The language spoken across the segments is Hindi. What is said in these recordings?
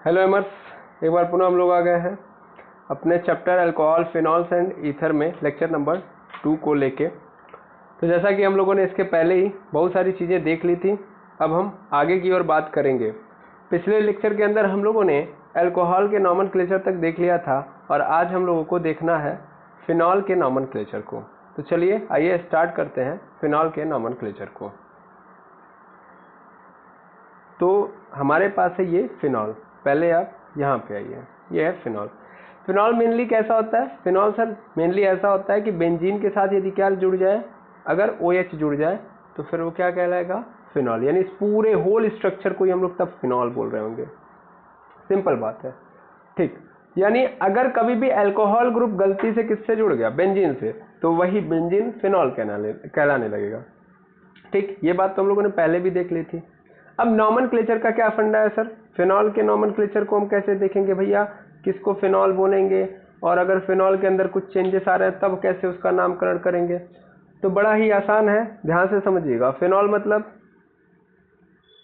हेलो एमर्स, एक बार पुनः हम लोग आ गए हैं अपने chapter alcohol phenols and ether में लेक्चर नंबर 2 को लेके। तो जैसा कि हम लोगों ने इसके पहले ही बहुत सारी चीज़ें देख ली थी, अब हम आगे की ओर बात करेंगे। पिछले लेक्चर के अंदर हम लोगों ने अल्कोहल के नॉमेनक्लेचर तक देख लिया था और आज हम लोगों को देखना है फिनॉल के नॉमेनक्लेचर को। तो चलिए आइए स्टार्ट करते हैं फिनॉल के नॉमेनक्लेचर को। तो हमारे पास है ये फिनॉल, पहले आप यहाँ पे आइए, ये है फिनॉल। फिनॉल मेनली कैसा होता है? फिनॉल सर मेनली ऐसा होता है कि बेंजीन के साथ यदि क्या जुड़ जाए, अगर OH जुड़ जाए तो फिर वो क्या कहलाएगा? फिनॉल। यानी इस पूरे होल स्ट्रक्चर को ही हम लोग तब फिनॉल बोल रहे होंगे। सिंपल बात है, ठीक। यानी अगर कभी भी अल्कोहल ग्रुप गलती से किससे जुड़ गया? बेंजीन से, तो वही बेंजीन फिनॉल कहलाने लगेगा। ठीक, ये बात तो हम लोगों ने पहले भी देख ली थी। अब नॉमेनक्लेचर का क्या फंडा है सर? फिनॉल के नॉमेनक्लेचर को हम कैसे देखेंगे भैया? किसको फिनॉल बोलेंगे, और अगर फिनॉल के अंदर कुछ चेंजेस आ रहे हैं तब कैसे उसका नामकरण करेंगे? तो बड़ा ही आसान है, ध्यान से समझिएगा। फिनॉल मतलब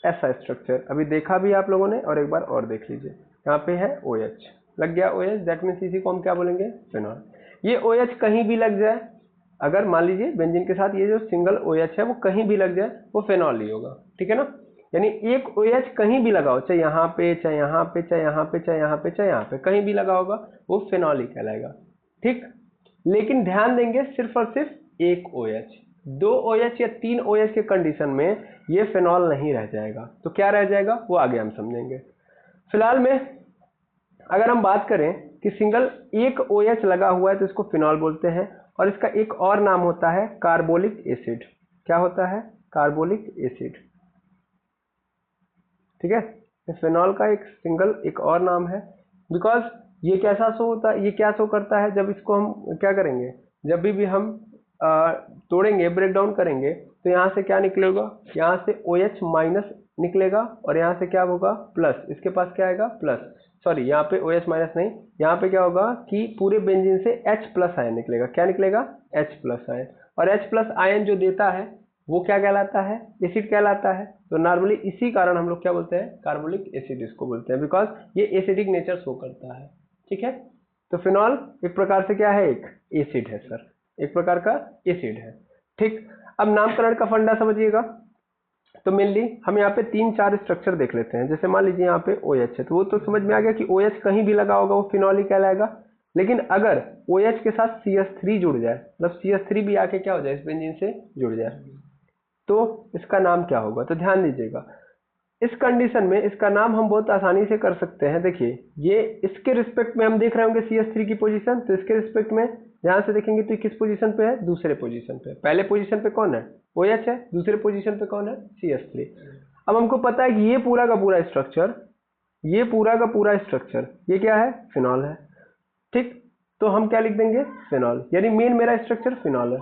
ऐसा स्ट्रक्चर, अभी देखा भी आप लोगों ने, और एक बार और देख लीजिए। यहाँ पे है OH, लग गया OH, दैट मीन्स इसी को हम क्या बोलेंगे? फिनॉल। ये OH कहीं भी लग जाए, अगर मान लीजिए बेंजीन के साथ ये जो सिंगल OH है वो कहीं भी लग जाए, वो फिनॉल ही होगा। ठीक है ना? यानी एक OH कहीं भी लगाओ, चाहे यहाँ पे, चाहे यहाँ पे, चाहे यहाँ पे, चाहे यहाँ पे, चाहे यहाँ पे, कहीं भी लगा होगा वो फिनॉल ही कहलाएगा। ठीक, लेकिन ध्यान देंगे सिर्फ और सिर्फ एक OH, 2 OH या 3 OH के कंडीशन में ये फिनॉल नहीं रह जाएगा। तो क्या रह जाएगा वो आगे हम समझेंगे। फिलहाल में अगर हम बात करें कि सिंगल एक OH लगा हुआ है तो इसको फिनॉल बोलते हैं, और इसका एक और नाम होता है कार्बोलिक एसिड। क्या होता है? Carbolic acid. ठीक है, फिनॉल का एक सिंगल एक और नाम है। बिकॉज ये कैसा शो होता है, ये क्या शो करता है? जब इसको हम क्या करेंगे, जब भी हम तोड़ेंगे, ब्रेक डाउन करेंगे, तो यहाँ से क्या निकलेगा? यहाँ से OH माइनस निकलेगा, और यहाँ से क्या होगा? प्लस। इसके पास क्या आएगा? प्लस। सॉरी, यहाँ पे OH माइनस नहीं, यहाँ पे क्या होगा कि पूरे बेंजीन से H प्लस आयन निकलेगा। क्या निकलेगा? H plus ion. और H प्लस आयन जो देता है वो क्या कहलाता है? एसिड कहलाता है। तो नॉर्मली इसी कारण हम लोग क्या बोलते हैं? कार्बोलिक एसिड इसको बोलते हैं, बिकॉज ये एसिडिक नेचर शो करता है। ठीक है, तो फिनॉल एक प्रकार से क्या है? एक एसिड है सर, एक प्रकार का एसिड है। ठीक, अब नामकरण का फंडा समझिएगा। तो मेनली हम यहाँ पे 3-4 स्ट्रक्चर देख लेते हैं। जैसे मान लीजिए यहाँ पे OH है, तो वो तो समझ में आ गया कि OH कहीं भी लगा होगा वो फिनॉल ही कहलाएगा। लेकिन अगर OH के साथ CH3 जुड़ जाए, मतलब CH3 भी आके क्या हो जाए? इस बेंजीन से जुड़ जाए, तो इसका नाम क्या होगा? तो ध्यान दीजिएगा, इस कंडीशन में इसका नाम हम बहुत आसानी से कर सकते हैं। देखिए, ये इसके रिस्पेक्ट में हम देख रहे होंगे CH3 की पोजीशन, तो इसके रिस्पेक्ट में ध्यान से देखेंगे तो किस पोजीशन पे है? दूसरे पोजीशन पे। पहले पोजीशन पे कौन है? OH है, दूसरे पोजीशन पे कौन है? CH3। अब हमको पता है कि ये पूरा का पूरा स्ट्रक्चर, ये पूरा का पूरा स्ट्रक्चर ये क्या है? फिनॉल है। ठीक, तो हम क्या लिख देंगे? फिनॉल। यानी मेन मेरा स्ट्रक्चर फिनॉल है,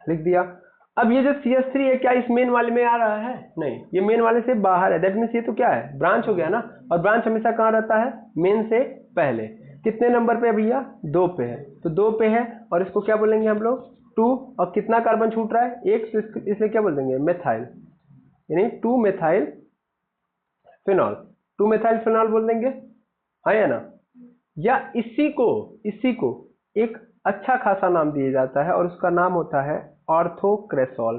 लिख दिया। अब ये जो CH3 है, क्या इस मेन वाले में आ रहा है? नहीं, ये मेन वाले से बाहर है। दैट मीन्स ये तो क्या है? ब्रांच हो गया ना, और ब्रांच हमेशा कहाँ रहता है? मेन से पहले। कितने नंबर पे है भैया? 2 पे है, तो 2 पे है, और इसको क्या बोलेंगे हम लोग? 2। और कितना कार्बन छूट रहा है? 1, तो इसलिए क्या बोल देंगे? मेथाइल, यानी 2 मेथाइल फिनॉल। 2 मेथाइल फिनॉल बोल देंगे, हाँ या ना? या इसी को एक अच्छा खासा नाम दिया जाता है, और उसका नाम होता है ऑर्थोक्रेसॉल।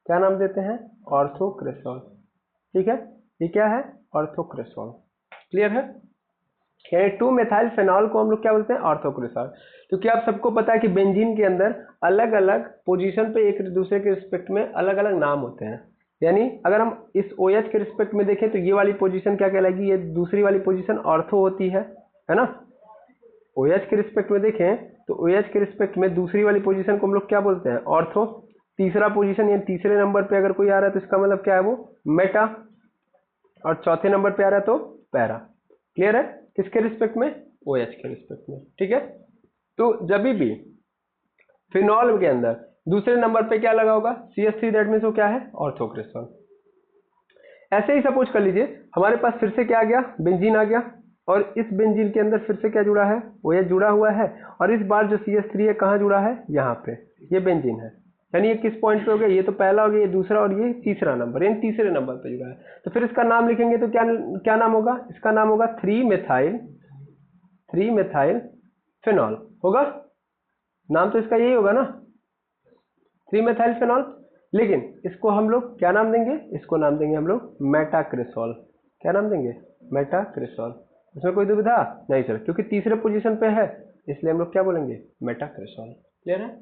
क्या नाम देते हैं? ऑर्थोक्रेसॉल। ठीक है, ये क्या है? ऑर्थोक्रेसॉल। क्लियर है? यानी 2 मेथाइल फेनॉल को हम लोग क्या बोलते हैं? ऑर्थोक्रेसॉल। क्योंकि आप सबको पता है कि बेंजीन के अंदर अलग अलग पोजीशन पे एक दूसरे के रिस्पेक्ट में अलग अलग नाम होते हैं। यानी अगर हम इस OH के रिस्पेक्ट में देखें तो ये वाली पोजीशन क्या कहलाएगी? ये दूसरी वाली पोजीशन ऑर्थो होती है ना? OH के रिस्पेक्ट में देखें तो OH के रिस्पेक्ट में दूसरी वाली पोजीशन को हम लोग क्या बोलते हैं? ऑर्थो। तीसरा पोजीशन यानी तीसरे नंबर पे अगर कोई आ रहा है तो इसका मतलब क्या है? वो मेटा। और चौथे नंबर पे आ रहा है तो पैरा। क्लियर है? किसके रिस्पेक्ट में? OH के रिस्पेक्ट में। ठीक है, तो जब भी फिनॉल के अंदर दूसरे नंबर पे क्या लगा होगा? CH3, दैट मीन्स वो क्या है? ऑर्थोक्रेसॉल। ऐसे ही सपोज कर लीजिए हमारे पास फिर से क्या आ गया? बेंजीन आ गया, और इस बेंजीन के अंदर फिर से क्या जुड़ा है? OH जुड़ा हुआ है, और इस बार जो CH3 है कहाँ जुड़ा है? यहाँ पे, ये बेंजीन है। यानी ये किस पॉइंट पे हो गया, ये तो पहला हो गया, ये दूसरा और ये तीसरा नंबर, यानी तीसरे नंबर पे जुड़ा है। तो फिर इसका नाम लिखेंगे तो क्या क्या नाम होगा, इसका नाम होगा 3 मेथाइल फिनॉल होगा, नाम तो इसका यही होगा ना, 3 मेथाइल फिनॉल। लेकिन इसको हम लोग क्या नाम देंगे, इसको नाम देंगे हम लोग मेटाक्रिसॉल। क्या नाम देंगे, मेटाक्रिसॉल। इसमें कोई दुविधा नहीं सर, क्योंकि तीसरे पोजीशन पे है इसलिए हम लोग क्या बोलेंगे, मेटाक्रिसॉल। क्लियर है।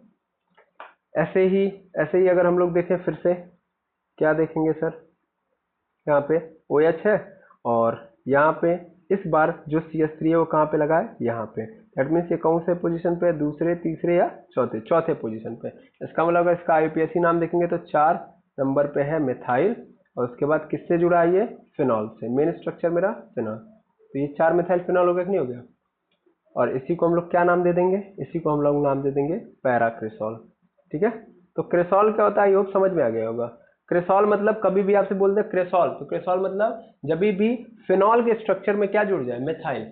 ऐसे ही अगर हम लोग देखें फिर से क्या देखेंगे सर, यहाँ पे OH है और यहाँ पे इस बार जो CH3 है वो कहाँ पे लगा है, यहाँ पे। दैट मीन्स ये कौन से पोजीशन पे है, दूसरे, तीसरे या चौथे पोजीशन पे। इसका मतलब अगर इसका IUPAC नाम देखेंगे तो 4 नंबर पे है मिथाइल, और उसके बाद किससे जुड़ा है, ये फिनॉल से। मेन स्ट्रक्चर मेरा फिनॉल, तो ये 4 मिथाइल फिनॉल हो गया कि नहीं हो गया। और इसी को हम लोग क्या नाम दे देंगे, इसी को हम लोग नाम दे देंगे पैराक्रिसॉल। ठीक है। तो क्रिसॉल क्या होता है, ये समझ में आ गया होगा। क्रिसॉल मतलब कभी भी आपसे बोल दे क्रिसॉल, तो क्रिसॉल मतलब जब भी फिनॉल के स्ट्रक्चर में क्या जुड़ जाए, मिथाइल।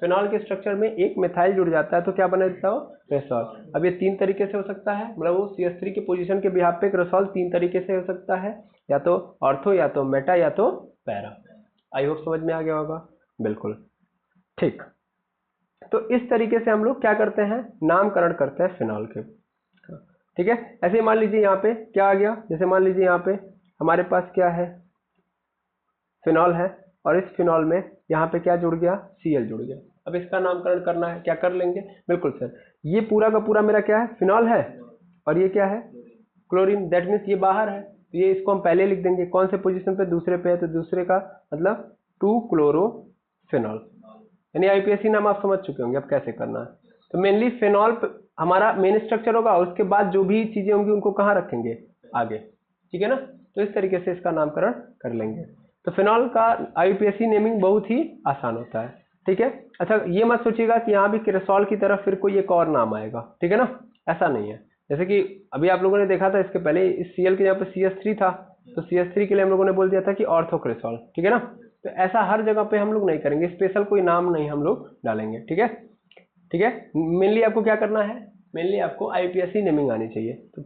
फिनॉल के स्ट्रक्चर में एक मिथाइल जुड़ जाता है तो क्या बना देता हो, क्रिसॉल। अब ये 3 तरीके से हो सकता है, मतलब वो CH3 के पोजीशन के बिहाफ पे क्रिसॉल 3 तरीके से हो सकता है, या तो ऑर्थो, या तो मेटा, या तो पैरा। आई होप समझ में आ गया होगा। बिल्कुल ठीक। तो इस तरीके से हम लोग क्या करते हैं, नामकरण करते हैं फिनॉल के। ठीक है। ऐसे मान लीजिए यहाँ पे क्या आ गया, जैसे मान लीजिए यहाँ पे हमारे पास क्या है, फिनॉल है, और इस फिनॉल में यहाँ पे क्या जुड़ गया, Cl जुड़ गया। अब इसका नामकरण करना है, क्या कर लेंगे, बिल्कुल सर, ये पूरा का पूरा मेरा क्या है, फिनॉल है, और ये क्या है, क्लोरीन। दैट मीन्स ये बाहर है, तो ये इसको हम पहले लिख देंगे, कौन से पोजीशन पे, दूसरे पे है, तो दूसरे का मतलब 2-क्लोरोफिनॉल। यानी IUPAC नाम आप समझ चुके होंगे अब कैसे करना है। तो मेनली फिनॉल हमारा मेन स्ट्रक्चर होगा, और उसके बाद जो भी चीजें होंगी उनको कहाँ रखेंगे, आगे। ठीक है ना। तो इस तरीके से इसका नामकरण कर लेंगे। तो फिनॉल का IUPAC नेमिंग बहुत ही आसान होता है। ठीक है। अच्छा, ये मत सोचिएगा कि यहाँ भी क्रिसॉल की तरफ फिर कोई एक और नाम आएगा, ठीक है ना, ऐसा नहीं है। जैसे कि अभी आप लोगों ने देखा था इसके पहले, इस Cl के यहाँ पे CH3 था, तो CH3 के लिए हम लोगों ने बोल दिया था कि ऑर्थोक्रिसॉल। ठीक है ना। तो ऐसा हर जगह पे हम लोग नहीं करेंगे, स्पेशल कोई नाम नहीं हम लोग डालेंगे। ठीक है। ठीक है। मेनली आपको क्या करना है, मेनली आपको IUPAC नेमिंग आनी चाहिए। तो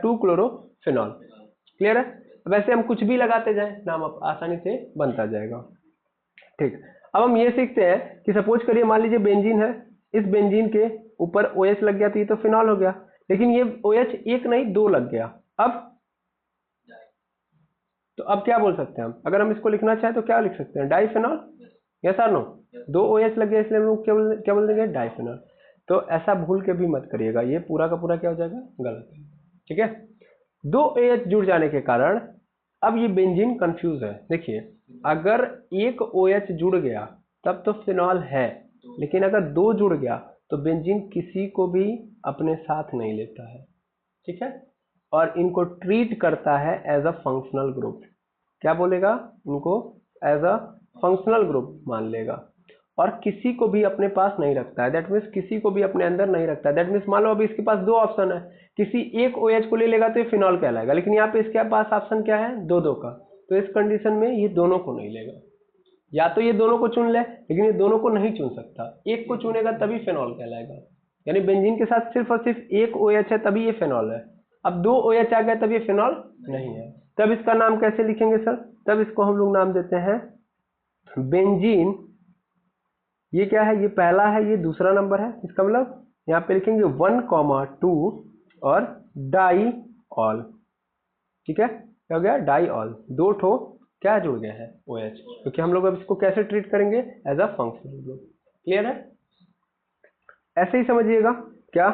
2-क्लोरोफिनॉल। क्लियर है। वैसे हम कुछ भी लगाते जाएं, नाम आप आसानी से बनता जाएगा। ठीक। अब हम ये सीखते हैं कि सपोज करिए मान लीजिए बेंजीन है, इस बेंजीन के ऊपर OH लग गया तो ये तो फिनॉल हो गया, लेकिन ये OH एक नहीं 2 लग गया। अब क्या बोल सकते हैं हम, अगर हम इसको लिखना चाहें तो क्या लिख सकते हैं, डाइफिनॉल। यस और नो, 2 OH लग गया इसलिए हम लोग क्या बोल देंगे, डाइफिनॉल। तो ऐसा भूल के भी मत करिएगा, ये पूरा का पूरा क्या हो जाएगा, गलत है। ठीक है। 2 OH जुड़ जाने के कारण अब ये बेंजीन कंफ्यूज है। देखिए, अगर एक OH जुड़ गया तब तो फिनॉल है, लेकिन अगर 2 जुड़ गया तो बेंजीन किसी को भी अपने साथ नहीं लेता है। ठीक है। और इनको ट्रीट करता है एज अ फंक्शनल ग्रुप। क्या बोलेगा, इनको एज अ फंक्शनल ग्रुप मान लेगा, और किसी को भी अपने पास नहीं रखता है। दैट मीन्स किसी को भी अपने अंदर नहीं रखता है। दैट मीन्स मान लो अभी इसके पास 2 ऑप्शन है, किसी एक OH को ले लेगा तो ये फिनॉल कहलाएगा, लेकिन यहाँ पे इसके पास ऑप्शन क्या है, 2-2 का। तो इस कंडीशन में ये दोनों को नहीं लेगा, या तो ये दोनों को चुन ले, लेकिन ये दोनों को नहीं चुन सकता, एक को चुनेगा तभी फिनॉल कहलाएगा। यानी बेंजीन के साथ सिर्फ और सिर्फ एक OH है तभी ये फिनॉल है। अब 2 OH आ गया तब ये फिनॉल नहीं है। तब इसका नाम कैसे लिखेंगे सर, तब इसको हम लोग नाम देते हैं बेंजीन। ये क्या है, ये पहला है, ये दूसरा नंबर है, इसका मतलब यहाँ पे लिखेंगे 1,2 और डाईऑल। ठीक है, क्या हो गया, डाईऑल। 2 ठो क्या जुड़ गए हैं, OH, क्योंकि हम लोग अब इसको कैसे ट्रीट करेंगे, as a functional group. Clear है। ऐसे ही समझिएगा, क्या,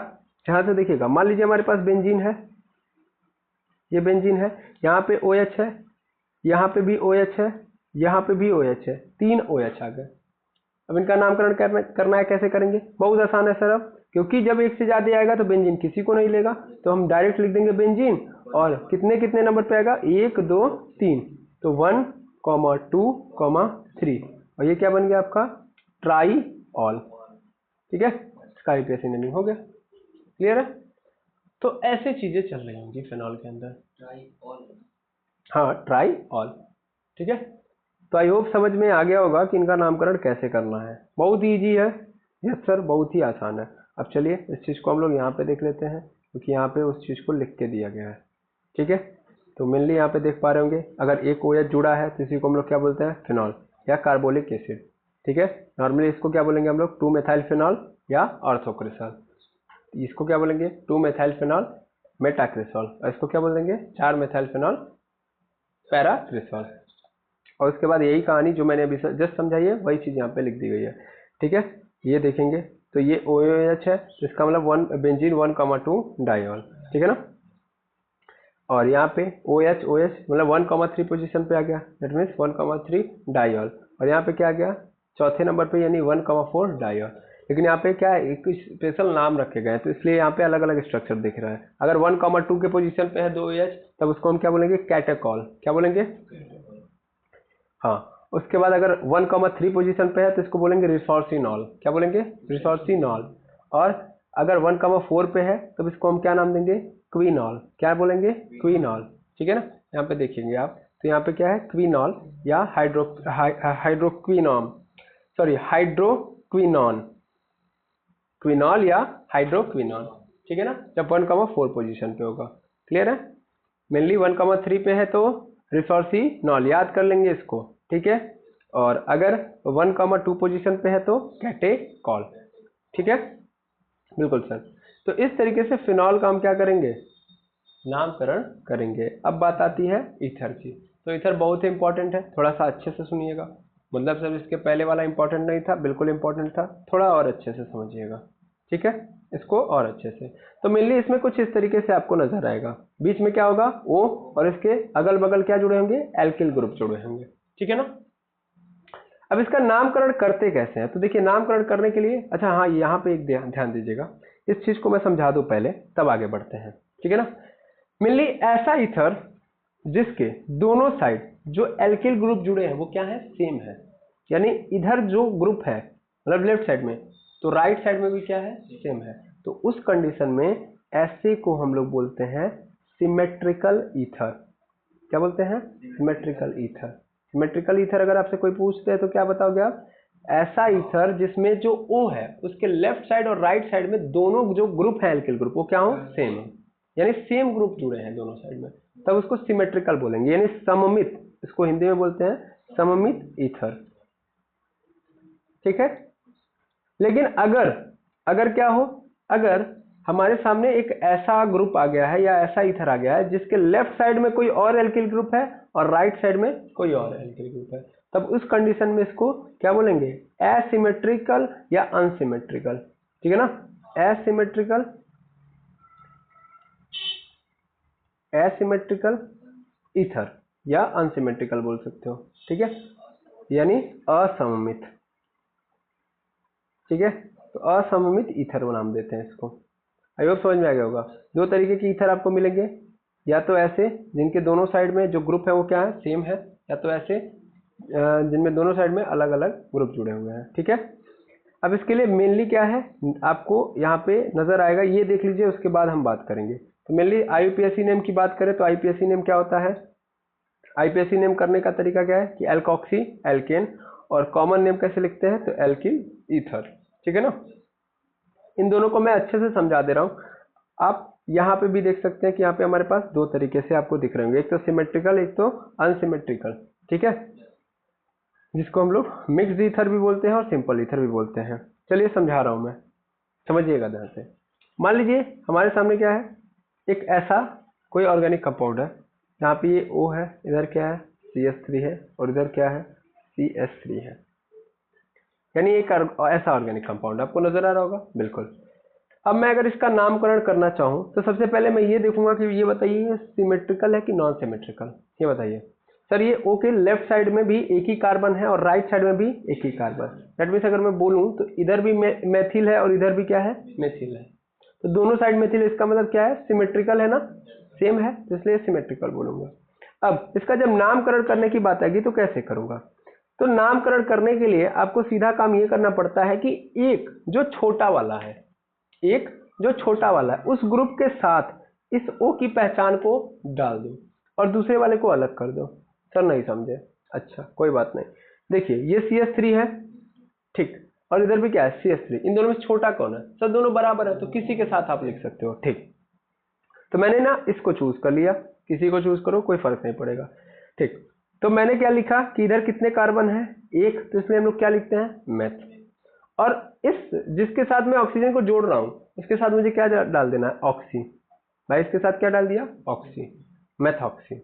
जहां से देखिएगा, मान लीजिए हमारे पास बेंजीन है, ये बेंजीन है, यहाँ पे OH है, यहाँ पे भी OH है, यहाँ पे भी OH है, 3 OH आ गए। अब इनका नामकरण करना है, कैसे करेंगे, बहुत आसान है सर। अब क्योंकि जब एक से ज्यादा आएगा तो बेंजीन किसी को नहीं लेगा, तो हम डायरेक्ट लिख देंगे बेंजीन, और कितने कितने नंबर पे आएगा, 1 2 3, तो 1, 2, 3, और ये क्या बन गया आपका, ट्राईऑल। ठीक है, इसका IUPAC नेमिंग हो गया। क्लियर है। तो ऐसे चीजें चल रही होंगी फिनॉल के अंदर। हाँ, ट्राईऑल। ठीक है। तो आई होप समझ में आ गया होगा कि इनका नामकरण कैसे करना है। बहुत ईजी है। यस सर, बहुत ही आसान है। अब चलिए इस चीज को हम लोग यहाँ पे देख लेते हैं क्योंकि यहाँ पे उस चीज़ को लिख के दिया गया है। ठीक है, तो मेनली यहाँ पे देख पा रहे होंगे अगर एक OH जुड़ा है तो इसी को हम लोग क्या बोलते हैं, फिनॉल या कार्बोलिक एसिड। ठीक है, नॉर्मली इसको क्या बोलेंगे हम लोग, 2-मेथाइल फिनॉल या ऑर्थोक्रिसॉल। इसको क्या बोलेंगे, 2-मेथाइल फिनॉल मेटाक्रिसॉल, और इसको क्या बोल देंगे, 4-मेथाइल फिनॉल पैराक्रिसॉल। और उसके बाद यही कहानी जो मैंने अभी जस्ट समझाई है वही चीज़ यहाँ पे लिख दी गई है। ठीक है, ये देखेंगे तो ये OH है, तो इसका मतलब बेंजीन 1,2 डाइऑल। ठीक है ना, और यहाँ पे OH मतलब 1,3 पोजीशन पे आ गया, दैट मीन्स 1,3 डाइऑल। और यहाँ पे क्या आ गया, चौथे नंबर पे यानी 1,4 डाइऑल। लेकिन यहाँ पे क्या है, एक स्पेशल नाम रखे गए हैं, तो इसलिए यहाँ पे अलग अलग स्ट्रक्चर दिख रहा है। अगर 1,2 के पोजीशन पे है 2 OH, तब उसको हम क्या बोलेंगे, कैटेकॉल। क्या बोलेंगे, हाँ। उसके बाद अगर 1,3 पोजीशन पे है तो इसको बोलेंगे रिसोर्सिनॉल। क्या बोलेंगे, रिसोर्सिनॉल। और अगर 1,4 पे है तब इसको हम क्या नाम देंगे, क्विनॉल। क्या बोलेंगे, क्विनॉल। ठीक है ना, यहाँ पे देखेंगे आप, तो यहाँ पे क्या है, क्विनॉल या हाइड्रोक्विनॉन, सॉरी हाइड्रोक्विनॉन, क्विनॉल या हाइड्रोक्विनॉन। ठीक है ना, जब 1,4 पोजीशन पे होगा। क्लियर है, मेनली 1,3 पे है तो रिसोर्सिनॉल, याद कर लेंगे इसको। ठीक है, और अगर 1,2 पोजीशन पे है तो कैटेकॉल। ठीक है, बिल्कुल सर। तो इस तरीके से फिनॉल का हम क्या करेंगे, नामकरण करेंगे। अब बात आती है ईथर की। तो ईथर बहुत ही इंपॉर्टेंट है, थोड़ा सा अच्छे से सुनिएगा। मतलब सर इसके पहले वाला इंपॉर्टेंट नहीं था, बिल्कुल इंपॉर्टेंट था, थोड़ा और अच्छे से समझिएगा। ठीक है, इसको और अच्छे से। तो मेनली इसमें कुछ इस तरीके से आपको नजर आएगा, बीच में क्या होगा O, और इसके अगल बगल क्या जुड़े होंगे, एल्किल ग्रुप जुड़े होंगे। ठीक है ना, अब इसका नामकरण करते कैसे हैं, तो देखिए नामकरण करने के लिए, अच्छा हाँ यहाँ पे एक ध्यान दीजिएगा, इस चीज को मैं समझा दूं पहले, तब आगे बढ़ते हैं। ठीक है ना, मेनली ऐसा ईथर जिसके दोनों साइड जो एल्किल ग्रुप जुड़े हैं वो क्या है, सेम है। यानी इधर जो ग्रुप है मतलब लेफ्ट साइड में, तो राइट साइड में भी क्या है, सेम है। तो उस कंडीशन में ऐसे को हम लोग बोलते हैं सिमेट्रिकल ईथर। क्या बोलते हैं, सिमेट्रिकल ईथर। सिमेट्रिकल ईथर अगर आपसे कोई पूछते हैं तो क्या बताओगे आप, ऐसा ईथर जिसमें जो O है उसके लेफ्ट साइड और राइट साइड में दोनों जो ग्रुप है एल्किल ग्रुप वो क्या हो, सेम हो, यानी सेम ग्रुप जुड़े हैं दोनों साइड में, तब उसको सिमेट्रिकल बोलेंगे, यानी सममित। इसको हिंदी में बोलते हैं सममित ईथर। ठीक है, लेकिन अगर अगर क्या हो, अगर हमारे सामने एक ऐसा ग्रुप आ गया है या ऐसा ईथर आ गया है जिसके लेफ्ट साइड में कोई और एल्किल ग्रुप है और राइट साइड में कोई और एल्किल ग्रुप है, तब उस कंडीशन में इसको क्या बोलेंगे, एसिमेट्रिकल या अनसिमेट्रिकल। ठीक है ना, एसिमेट्रिकल, एसिमेट्रिकल ईथर या अनसिमेट्रिकल बोल सकते हो। ठीक है, यानी असममित। ठीक है, तो असममित ईथर वो नाम देते हैं इसको। आई होप समझ में आ गया होगा। दो तरीके के ईथर आपको मिलेंगे, या तो ऐसे जिनके दोनों साइड में जो ग्रुप है वो क्या है, सेम है, या तो ऐसे जिनमें दोनों साइड में अलग अलग ग्रुप जुड़े हुए हैं। ठीक है, अब इसके लिए मेनली क्या है आपको यहाँ पे नजर आएगा, ये देख लीजिए, उसके बाद हम बात करेंगे। तो मेनली IUPAC नेम की बात करें तो IUPAC नेम क्या होता है, IUPAC नेम करने का तरीका क्या है कि एल्कोक्सी एल्केन, और कॉमन नेम कैसे लिखते हैं, तो एल्किल ईथर। ठीक है ना, इन दोनों को मैं अच्छे से समझा दे रहा हूँ। आप यहाँ पे भी देख सकते हैं कि यहाँ पे हमारे पास दो तरीके से आपको दिख रहे होंगे, एक तो सिमेट्रिकल, एक तो अनसिमेट्रिकल। ठीक है, जिसको हम लोग मिक्स्ड ईथर भी बोलते हैं और सिंपल ईथर भी बोलते हैं। चलिए समझा रहा हूँ मैं, समझिएगा ध्यान से। मान लीजिए हमारे सामने क्या है, एक ऐसा कोई ऑर्गेनिक कंपाउंड है, यहाँ पे ये O है, इधर क्या है CH3 है, और इधर क्या है CH3 है, यानी एक ऐसा ऑर्गेनिक कंपाउंड आपको नजर आ रहा होगा, बिल्कुल। अब मैं अगर इसका नामकरण करना चाहूँ तो सबसे पहले मैं ये देखूंगा कि ये बताइए सिमेट्रिकल है कि नॉन सिमेट्रिकल, ये बताइए। सर ये O के लेफ्ट साइड में भी एक ही कार्बन है और राइट साइड में भी एक ही कार्बन, दैट मीन्स अगर मैं बोलूँ तो इधर भी मेथिल है और इधर भी क्या है, मेथिल है, तो दोनों साइड मेथिल, इसका मतलब क्या है, सिमेट्रिकल है ना, सेम है, तो इसलिए सिमेट्रिकल बोलूंगा। अब इसका जब नामकरण करने की बात आएगी तो कैसे करूंगा, तो नामकरण करने के लिए आपको सीधा काम ये करना पड़ता है कि एक जो छोटा वाला है, एक जो छोटा वाला है उस ग्रुप के साथ इस O की पहचान को डाल दो और दूसरे वाले को अलग कर दो। सर नहीं समझे, अच्छा कोई बात नहीं, देखिए ये CH3 है, ठीक, और इधर भी क्या है CH3, इन दोनों में छोटा कौन है, सर दोनों बराबर है, तो किसी के साथ आप लिख सकते हो, ठीक। तो मैंने ना इसको चूज कर लिया, किसी को चूज करो कोई फर्क नहीं पड़ेगा। ठीक, तो मैंने क्या लिखा कि इधर कितने कार्बन है, एक, तो इसलिए हम लोग क्या लिखते हैं, मेथ। और इस जिसके साथ मैं ऑक्सीजन को जोड़ रहा हूं उसके साथ मुझे क्या डाल देना है, ऑक्सी। भाई इसके साथ क्या डाल दिया, ऑक्सी, मेथॉक्सी।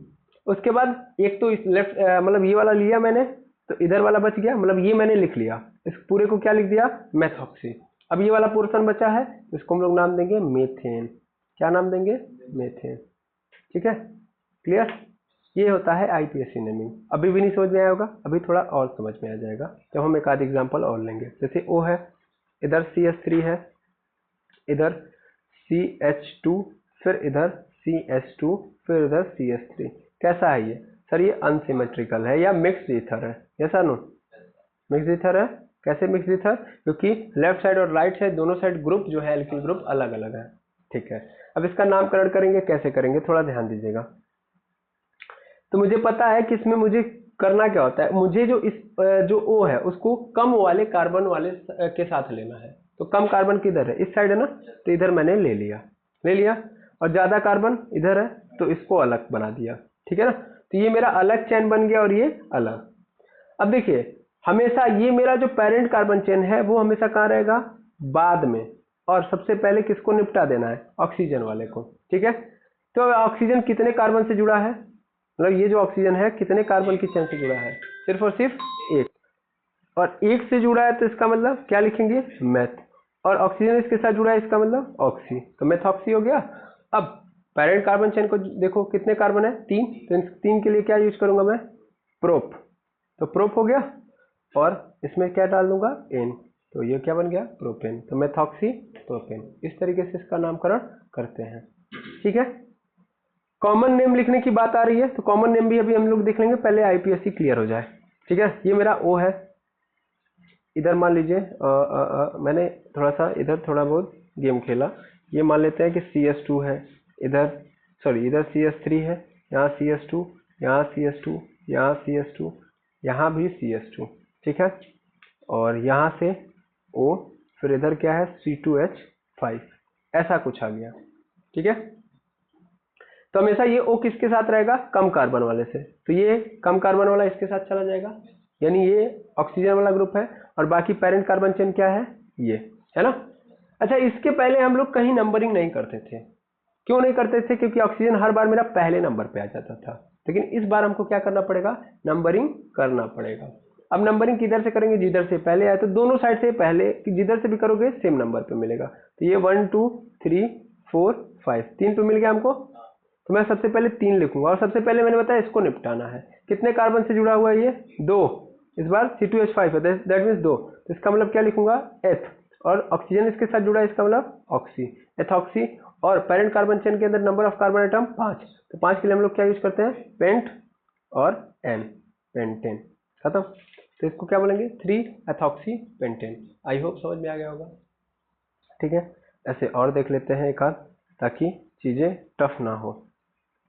उसके बाद एक तो इस लेफ्ट मतलब ये वाला लिया मैंने, तो इधर वाला बच गया, मतलब ये मैंने लिख लिया, इस पूरे को क्या लिख दिया, मेथॉक्सी। अब ये वाला पोर्शन बचा है, इसको हम लोग नाम देंगे मेथेन। क्या नाम देंगे, मेथेन। ठीक है, क्लियर। ये होता है आईपीएससी नेमिंग। अभी भी नहीं समझ में आया होगा, अभी थोड़ा और समझ में आ जाएगा जब हम एक आध एग्जांपल और लेंगे। जैसे ओ है, इधर CH3 है, इधर CH2, फिर इधर CH2, फिर इधर CH3। कैसा है ये सर, ये अनसिमेट्रिकल है या मिक्स्ड ईथर है, ऐसा नो, मिक्स्ड ईथर है। कैसे मिक्स्ड ईथर, क्योंकि लेफ्ट साइड और राइट साइड दोनों साइड ग्रुप जो है एल्किल ग्रुप अलग अलग है। ठीक है, अब इसका नामकरण करेंगे, कैसे करेंगे थोड़ा ध्यान दीजिएगा। तो मुझे पता है कि इसमें मुझे करना क्या होता है, मुझे जो जो O है उसको कम वाले कार्बन वाले के साथ लेना है। तो कम कार्बन किधर है, इस साइड है ना, तो इधर मैंने ले लिया, और ज्यादा कार्बन इधर है तो इसको अलग बना दिया। ठीक है ना, तो ये मेरा अलग चेन बन गया और ये अलग। अब देखिए, हमेशा ये मेरा जो पेरेंट कार्बन चेन है वो हमेशा कहाँ रहेगा, बाद में, और सबसे पहले किसको निपटा देना है, ऑक्सीजन वाले को। ठीक है, तो ऑक्सीजन कितने कार्बन से जुड़ा है, मतलब ये जो ऑक्सीजन है कितने कार्बन की चेन से जुड़ा है, सिर्फ और सिर्फ एक, और एक से जुड़ा है तो इसका मतलब क्या लिखेंगे, मेथ। और ऑक्सीजन इसके साथ जुड़ा है, इसका मतलब ऑक्सी, तो मेथॉक्सी हो गया। अब पेरेंट कार्बन चेन को देखो कितने कार्बन है, 3, तो इन 3 के लिए क्या यूज करूंगा मैं, प्रोप, तो प्रोप हो गया, और इसमें क्या डाल दूंगा, एन, तो ये क्या बन गया, प्रोपेन, तो मेथॉक्सी प्रोपेन। इस तरीके से इसका नामकरण करते हैं। ठीक है, कॉमन नेम लिखने की बात आ रही है, तो कॉमन नेम भी अभी हम लोग देख लेंगे, पहले आईपीएससी क्लियर हो जाए। ठीक है, ये मेरा ओ है, इधर मान लीजिए मैंने थोड़ा सा इधर थोड़ा बहुत गेम खेला, ये मान लेते हैं कि CH2 है, इधर सॉरी इधर CH3 है, यहाँ CH2, यहाँ CH2, यहाँ CH2, यहाँ भी CH2। ठीक है, और यहाँ से O, फिर इधर क्या है, C2H5, ऐसा कुछ आ गया। ठीक है, तो हमेशा ये O किसके साथ रहेगा, कम कार्बन वाले से, तो ये कम कार्बन वाला इसके साथ चला जाएगा, यानी ये ऑक्सीजन वाला ग्रुप है, और बाकी पेरेंट कार्बन चेन क्या है, ये है ना। अच्छा, इसके पहले हम लोग कहीं नंबरिंग नहीं करते थे, क्यों नहीं करते थे, क्योंकि ऑक्सीजन हर बार मेरा पहले नंबर पे आ जाता था, लेकिन इस बार हमको क्या करना पड़ेगा, नंबरिंग करना पड़ेगा। अब नंबरिंग किधर से करेंगे, जिधर से पहले आए, तो दोनों साइड से पहले जिधर से भी करोगे सेम नंबर पे मिलेगा, तो ये 1 2 3 4 5 3 पे मिल गया हमको, तो मैं सबसे पहले 3 लिखूंगा, और सबसे पहले मैंने बताया इसको निपटाना है। कितने कार्बन से जुड़ा हुआ है ये, 2, इस बार C2H5 है, दैट मीन्स 2, तो इसका मतलब क्या लिखूंगा, एथ, और ऑक्सीजन इसके साथ जुड़ा है, इसका मतलब ऑक्सी, एथॉक्सी। और पेरेंट कार्बन चेन के अंदर नंबर ऑफ कार्बन एटम 5, तो 5 के लिए हम लोग क्या यूज करते हैं, पेंट और एन, पेंटेन, खत्म। तो इसको क्या बोलेंगे, 3 एथॉक्सी पेंटेन। आई होप समझ में आ गया होगा। ठीक है, ऐसे और देख लेते हैं एक आध, ताकि चीजें टफ ना हो।